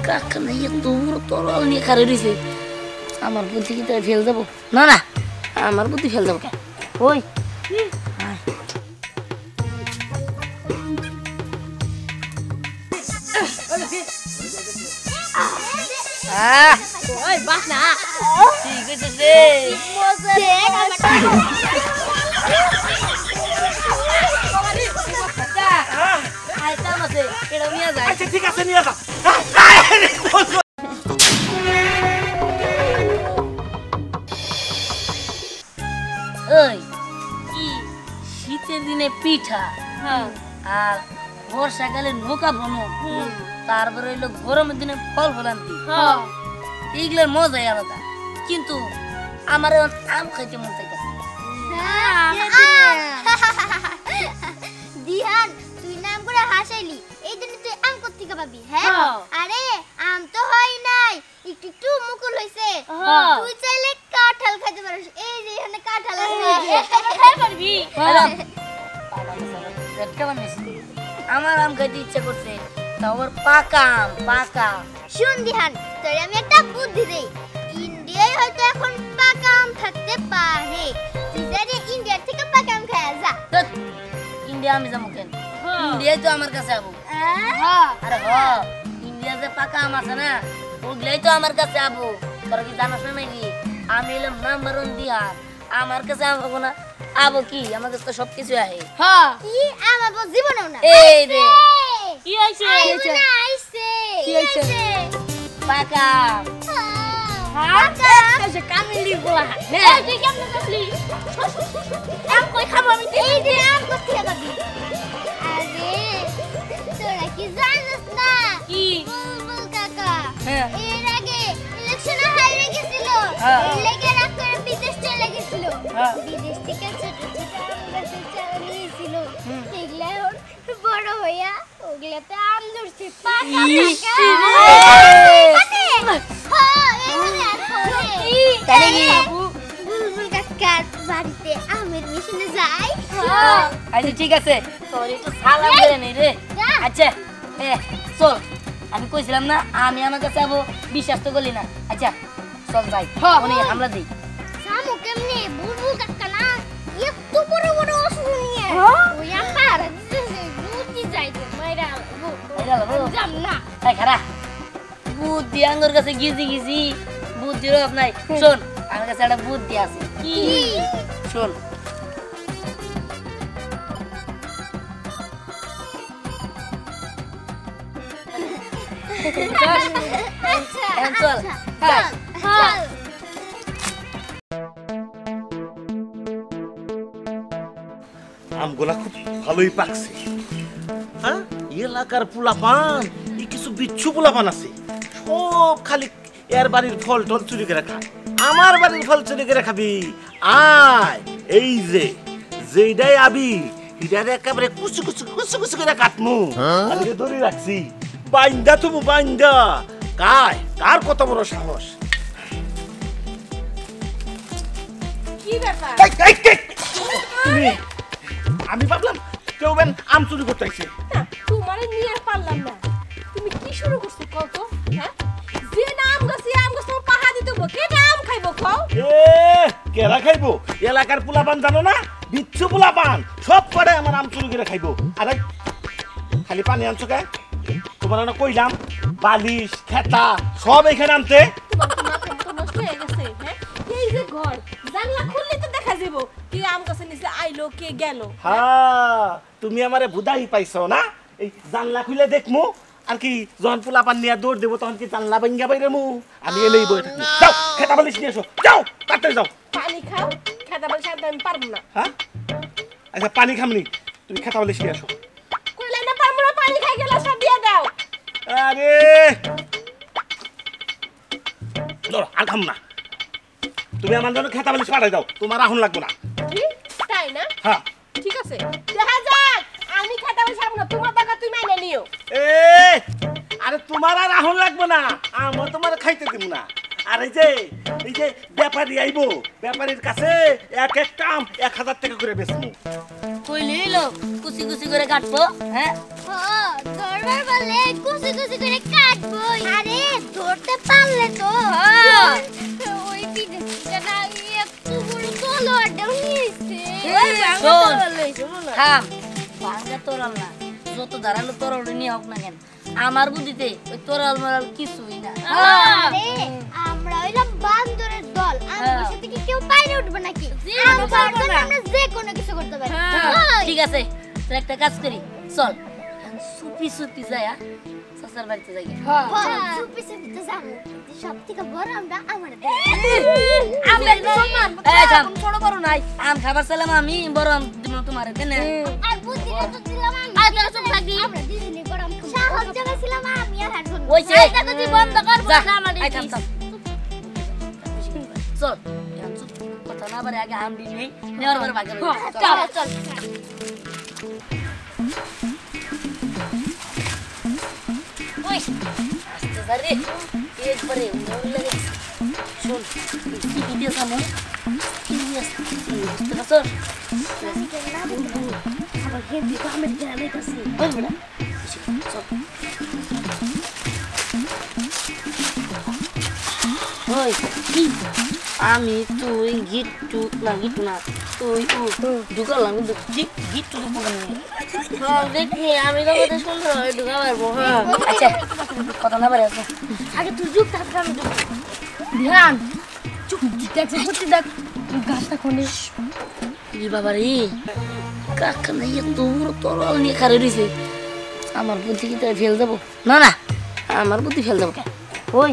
কাকা নাই এত বড় তরল নিয়ে খারে রয়েছে আমার বুদ্ধি কি তাই ফেল যাবো না না আমার বুদ্ধি ফেল যাবো কেন ওই ওই বাস না ঠিক আছে রে আচ্ছা ঠিক আছে নিয়ে যা ওই কি শীতের দিনে পিঠা আর বর্ষাকালে নৌকা ভ্রমণ তারপরে হইলো গরমের দিনে ফল ফলান্তি এইগুলোর মজাই আলাদা কিন্তু আমার এখন আম খাইতে মন চাইতেছে দিহান তুই নাম করে হাসাইলি এই দিনে তুই আম কোত্থেকে পাবি হ্যাঁ আরে আম তো হয় নাই একটু একটু মুকুল হইছে তুই চাইলে কাঁঠাল খাইতে পারিস এই যে এখানে কাঁঠাল আছে খাই পারবি আমার আম খাইতে ইচ্ছা করছে তাও আবার পাকা আম পাকা শুন দিহান তোর আমি একটা বুদ্ধি দেই ইন্ডিয়ায় হয়তো এখন পাকা আম থাকতে পারে তুই যারে ইন্ডিয়া থেকে পাকা আম খায় যা ইন্ডিয়া আমি যাবো কেন ইন্ডিয়ায় তো আমার কাছে আবো আরে হ ইন্ডিয়া যে পাকা আম আছে না ওগুলাই তো আমার কাছে আবো তোরা কি জানাস না নাকি আমি এলাম নাম্বার 1 দিহান আমার কাছে আবো না আবো কি আমার কাছে তো সবকিছু আছে কি আমার জীবনেও না এই রে কি হইছে কি হইছে পাকা সে কামিলি বলা না তুই কেমন করলি আম কই খাবো আমি এই যে আম কোত্থেকে পাবি আরে তোরা কি জানিস না কি বুলবুল কাকা হ্যাঁ এর আগে ইলেকশনে হারিয়ে গেছিল এই লেগে রাগ করে বিদেশ চলে গেছিল বিদেশ থেকে ছোট ছোট আম গাছের চারা নিয়েছিল এগুলা এখন বড় হইয়া ওগুলাতে আম ধরছে পাকা বুলবুল কাকার বাড়িতে আমের মিশনে যাই আচ্ছা ঠিক আছে তোর একটু সালাম করে নে রে আচ্ছা চল আমি কইছিলাম না আমি আমার কাছে যাবো বিশ্বাস তো করলি না আচ্ছা চল যাই উনি হামলা দিই সামু কেমনে বুলবুল কাকা না এত বড় বড় অসুর নিয়ে ওই আমার বুদ্ধি যাইতো মাইরা জাম না তাই খারা বুদ্ধি আঙ্গুর কাছে গিজি গিজি বুদ্ধির অভাব নাই শোন আমার কাছে একটা বুদ্ধি আছে কি শোন চল আমগুলা খুব ভালোই পাকছে হ্যাঁ এলাকার পোলাপান এই কিছু বিচ্ছু পোলাপান আছে সব খালি এর বাড়ির ফল টল চুরি করে খায় আমার বাড়ির ফল চুরি করে খাবি আয় এই যে যেইটাই আবি এটারে একেবারে কুচু কুচু কুচু কুচু করে কাটমু আমি ধরে রাখছি বাইন্দা তুমি বাইন্দা কার কত বড় সাহস কি ব্যাপার আমি ভাবলাম কেউ বেন আম চুরি করতে আইছে তোমার নিয়ে আর পারলাম না তুমি কি শুরু করছো কত হ্যাঁ যে নাম গাছে তোমার পাহা দিতে গো কে নাম খাইবো খাও কেরা খাইবো এলাকার পোলাপান জানো না বিচ্ছু পোলাপান সব করে আমার আম চুরি করে খাইবো আরে খালি পানি আনছো কে তোমার না কইলাম বালিশ খেতা সব এখানে আনতে তোমার মাথা তো নষ্ট হয়ে গেছে হ্যাঁ এই যে ঘর জানলা খুললে তো দেখা যাবো কে আম গাছে নিচে আইলো কে গেল হ্যাঁ তুমি আমারে বুদাই পাইছো না এই জানলা খুলে দেখমু আর কি যখন পোলাপান নিয়ে দৌড় দেবো তখন কি জানলা ভাঙ্গা বাইরে মু আমি এলেই বই থাকি যাও খেতা বালিশ নিয়ে এসো যাও তাড়াতাড়ি যাও পানি খাও খেতে বলছে আমি পারবো না হ্যাঁ আচ্ছা পানি খামনি তুমি খেতা বালিশ নিয়ে এসো কইলে না পারবো না পানি খাই গেলে সব দিয়ে দাও আরে ধরো আর খাম না তুমি আমার জন্য খেতা বালিশ পাঠাই দাও তোমার আহুন লাগবে না কি তাই না হ্যাঁ ঠিক আছে দেখা যাক আমি খেতে বলছি না তোমার টাকা তুমি এনে নিও আরে তোমার আর আহুন লাগবে না আমি তোমার খাইতে দিব না আর এই যে ব্যাপারী আইবো ব্যাপারীর কাছে এক একটা আম 1000 টাকা করে বেচমু কইলে লোক কুচি কুচি করে কাটবো হ্যাঁ দরবার বলে কুচি কুচি করে কাটবো আরে তো ওই বিদেশিটা না একটু বড় তলোয়ারটাও নিয়েছে শোন থাম ভাঙা তোরাল না যত ধারালো তোরাল নিয়ে হোক না কেন আমার বুদ্ধিতে ওই তোরাল মারাল কিছুই না আরে আমরা হইলাম বান্দরের দল আমাদের সাথে কি কেউ বাইরে উঠবে নাকি আমরা যে কোনো কিছু করতে পারি ঠিক আছে তো একটা কাজ করি চল সুপি সুপি যায় সাসার বাড়িতে যাই চুপি চুপি তো যাবো সব থেকে বড় আমরা আমাদের আমরা সমান ছোট বড় নাই আম খাবার চাইলাম আমি বড় আম দিব তোমার কেন আর বুদ্ধিটা তো দিলাম আমি আর তোরা চুপ থাকবি আমরা দুজনে বড় আম খাবো সাহস জাগাইছিলাম আমি আর হারবো ওইছে এটা তুই বন্ধ কর না আমাদের চল কথা না বারে আগে আম দিই নেওয়ার পরে ভাগে চল চল ওই আস্তে ধরে একবারে উড়ে লাগে শোন কি ভিডিও সামনে কি আছে বুঝতে পারছ আমার হেভি কমেন্ট জানাই কাছে ওই বড় চল ওই কি আমি তুই গিট্টু না তুই ঢুকালাম কিন্তু গিট্টু দেখি আমি তো কথা শুনতে ঢুকা পারবো আচ্ছা কথা না পারে আগে তুই যুগ তারপরে আমি ঢুক ধ্যান চুপ দেখছি সত্যি দেখ গাছটা কোনে ই বাবা রে কাকা না এত বড় তরল নিয়ে খারে রয়েছে আমার বুদ্ধি কি তাই ফেল দেবো না না আমার বুদ্ধি ফেল দেবো ওই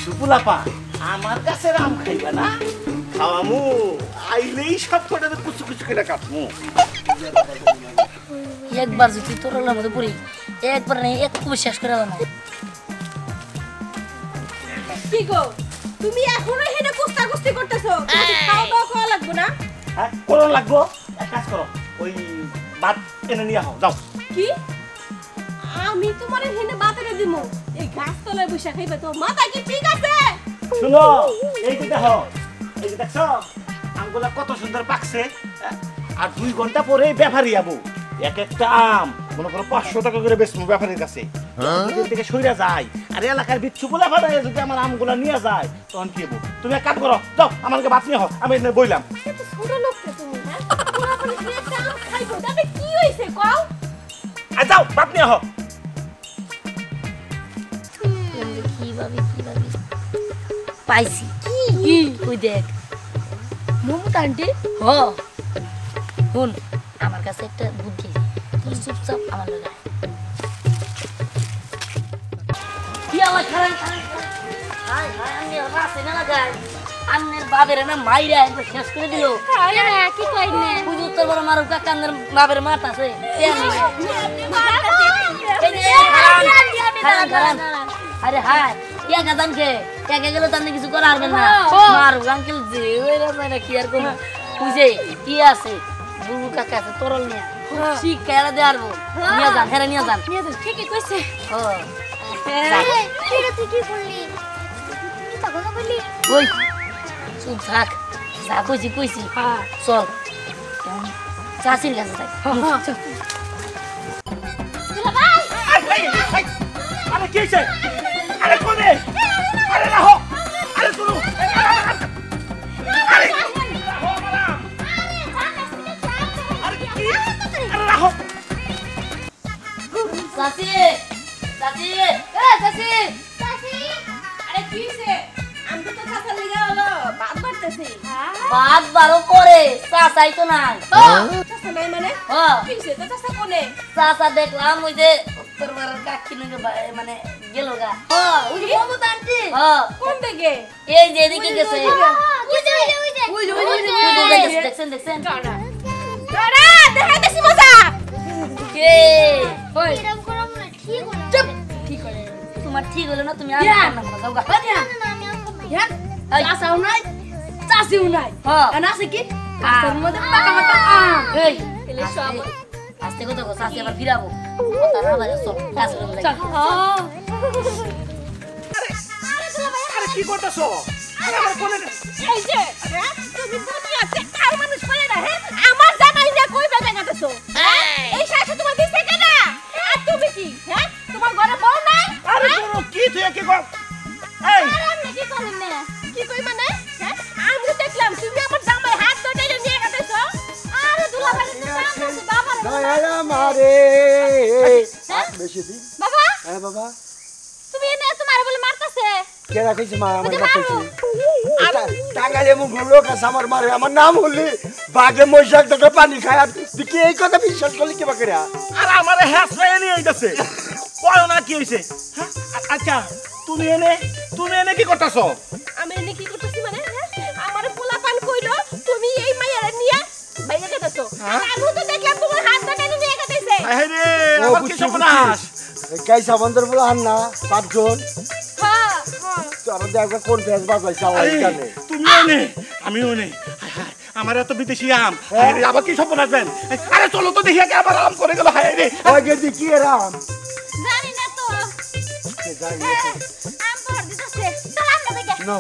সুপুলাপা আমার কাছে আম খাইবা না খাওয়ামু আইলেই সব কটা কুচু কুচু করে কাটমু একবার যদি তোরলার মধ্যে পড়ি একবার নেই এক খুব শেষ করে দাও কি গো তুমি এখনো হেনে কুস্তি করতেছো খাওয়া দাওয়া করা লাগবে না হ্যাঁ কোন লাগবো এক কাজ করো ওই ভাত এনে নিয়ে আও যাও কি আমি তোমারে হেনে বাতারে দিমু এই গাছ তলায় বসে খাইবে তো মাথা কি ঠিক আছে শুনো এই যে দেখো এই যে দেখছো আমগুলা কত সুন্দর পাকছে আর 2 ঘন্টা পরে ব্যাপারী যাবো এক একটা আম মনে করো 500 টাকা করে বেচবো ব্যাপারীর কাছে যদি থেকে সইরা যায় আর এলাকার বিচ্ছু বলে ফাটায় যদি আমার আমগুলা নিয়ে যায় তখন কি হবো তুমি এক কাজ করো যাও আমাকে ভাত নিয়ে হও আমি এনে বইলাম এত ছোট লোক তুমি হ্যাঁ পুরো আপনি একটা আম খাইবো তাতে কি হইছে কও আর যাও ভাত নিয়ে হও কিভাবে পাইছি কি কই দেখ মমতা আন্টি হ শুন আমার কাছে একটা বুদ্ধি তুই চুপচাপ আমার লাগা কি আমার খারাপ হাই হাই আমি রাসে না লাগাই আন্নের বাবের না মাইরা একবার শেষ করে দিল আরে কি কই না বুঝু তোর বড় মারু কাকা আন্নের বাবের মাথা আছে আরে হাই কে গাদান কে গেলে তার কিছু করা পারবেন না মারু আঙ্কেল যে ওই রাস্তায় না কি আর কোন বুঝে কি আছে বুবু কাকা আছে তরল নিয়ে শিক্ষা এরা দিয়ে আরবো নিয়ে যান হেরা নিয়ে যান ঠিকই কইছে এটা তুই কি করলি কি তখন বললি ওই চুপ থাক যা কইছি চল চাষির কাছে যাই আরে কি হইছে আরে কোনে আরে রাহো আরে শুনো আরে রাহো মারা আরে কি আরে রাহো চাষি চাষি চাচি আরে কি হইছে আমি তো চাচার লাগা হলো বাদ বাড়তেছি বাদ বারো করে চাষাই তো নাই চাচা নাই মানে কি হইছে তো চাচা কোনে চাষা দেখলাম ওই যে উত্তর পাড়ার কাকি নাকি মানে গেল গা ওই যে মমতা আন্টি কোন দিকে এই যে এদিকে গেছে ওই যে দেখছেন দাঁড়া দেখাইতেছি মজা কে ওই এরকম করব না ঠিক হলো চুপ ঠিক হলো তোমার ঠিক হলো না তুমি আর রান্না করো যাও গা না আমি আর করব না হ্যাঁ চাচাও নাই চাচিও নাই হ্যাঁ আর আছে কি কাছের মধ্যে পাকা পাকা আম এই এলে সব আস্তে কথা কো সাসি আবার ফিরাবো কথা না বাইরে সব কাজ করে যাই আরে কি করতেছো আরে আমার কোনে এই যে তুমি দুনিয়াতে আর মানুষ পারে না হ্যাঁ আমার জামাই না কই বেটা কাটছো এই শাশু তোমার দিছে কেন আর তুমি কি হ্যাঁ তোমার ঘরে বউ নাই আরে বড় কি তুই কি কর এই আপনি কি করেন না কি কই মানে হ্যাঁ আমি দেখলাম তুমি আমার জামাই হাত ধরে নিয়ে কাটছো আরে দুলাভাই তো কাছে বাবা দয়ালা মারে বেশি দিন বাবা হ্যাঁ বাবা তুমি এনে তোমার বলে মারতাছে কে রাখিস মা আমার কাছে টাঙ্গাইলে মুখ লোক আছে আমার মারে আমার নাম হলি বাঘে মহিষাক দেখে পানি খায় আর তুই কি এই কথা বিশ্বাস করলি কি বাকি আর আমারে হ্যাসরাই নিয়ে আইতাছে কয় না কি হইছে হ্যাঁ আচ্ছা তুমি এনে কি করতেছো আমি এনে কি করতেছি মানে আমার পোলা পান কইলো তুমি এই মাইয়ারে নিয়ে বাইরে কাটছো আমি তো দেখলাম তোমার হাত ধরে নিয়ে কাটাইছে আরে আমার কি সর্বনাশ গাইসা বন্ধর বলে আন না পাঁচজন হ্যাঁ তোরা দেখবে কোন ফেস বাজাইছে আমার এখানে তুমিও নে আমিও নে হায় হায় আমার এত বিদেশি আম আরে আবার কি সর্বনাশ বেন আরে চলো তো দেখি আগে আবার আম করে গেল হায় রে ওই গেদি কি রাম জানি না তো যাই আম পড় দিতেছে চল আমরা দেখে না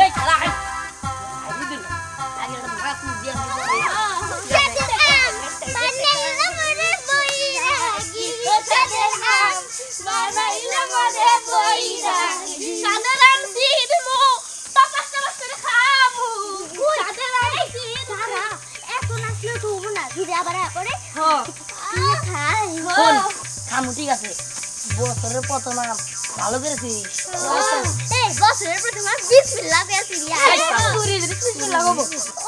এই খালা আই দিল আগে একটা ভাত দিয়ে সাদের আম বানাইলা মরে বইরাগি সাদের আম বানাইলা মরে বইরাগি সাদের আম দিমু পাপাসটা করে খাবো সাদের আম দিধারা এখন আসলে তো না যদি আবার করে হ্যাঁ খাই শোন খামু ঠিক আছে বছরের প্রথম আম ভালো করেছিস এই বছরের প্রথম আর বিসমিল্লাহ পেয়েছি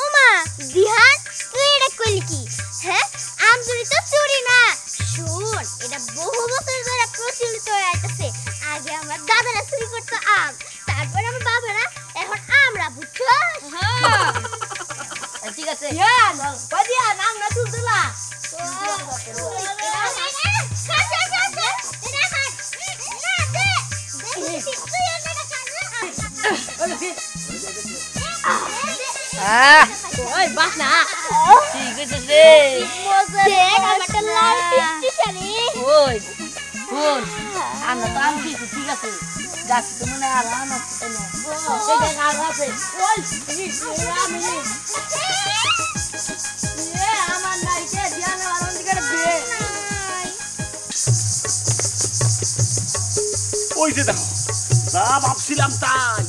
ওমা দিহান তুই এটা কইলি কি হ্যাঁ আম চুরি তো চুরি না শুন এটা বহু বছর ধরে প্রচলিত হয়ে আসছে আগে আমার দাদারা চুরি করতো আম তারপর আমার বাবারা এখন আমরা বুঝছো ঠিক আছে বাদিয়া নাম না তুলতুলা ওই বাস না ঠিক আছে রে দেখ আমারটা লাল টিপটিশানি ওই শোন আমরা তো আম খেয়েছি ঠিক আছে গাছ তো মনে আর আম আছে না এই গাছ আছে ওই আমি আমার নাইকে ধ্যান আনন্দ করে বে ওই যে দেখো যা ভাবছিলাম তাই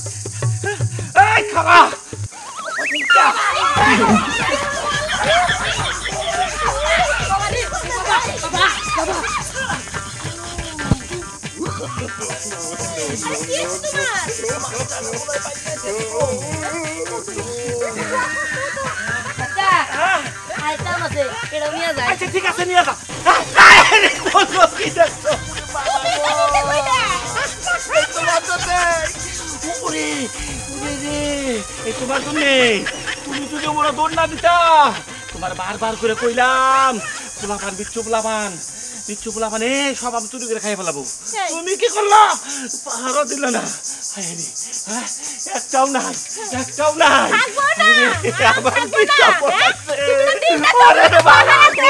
এই খালা আচ্ছা ঠিক আছে নিয়ে যা কি দেখছো এই তোমার জন্য তুমি যদি ওরা দৌড় না দিতা তোমার বারবার করে কইলাম পোলাপান বিচ্ছু পোলাপান সব আমি চুরি করে খাই ফেলাবো তুমি কি করলা পাহাড়ও দিল না একটাও নাই আমার কি